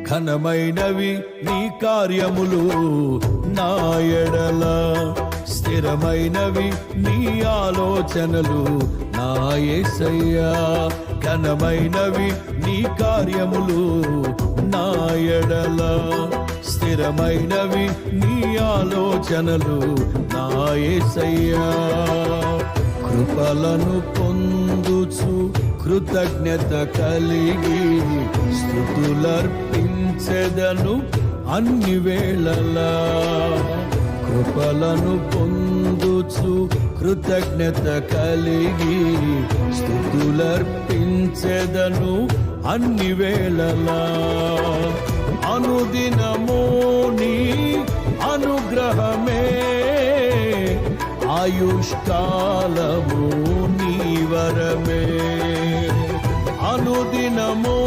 ఘనమైనవి నీ కార్యములు నా ఎడల, స్థిరమైనవి నీ ఆలోచనలు నా యేసయ్యా. ఘనమైనవి నీ కార్యములు నా ఎడల, స్థిరమైనవి నీ ఆలోచనలు నా యేసయ్యా. కృపలను పొందుచు కృతజ్ఞత కలిగి స్తుతులర్పించెదను అన్ని వేళలా. కృపలను పొందుచు కృతజ్ఞత కలిగి స్తుతులర్పించెదను అన్ని వేళలా. అనుదినము నీ అనుగ్రహమే, ఆయుష్కాలము నీ వరమే. అనుదినము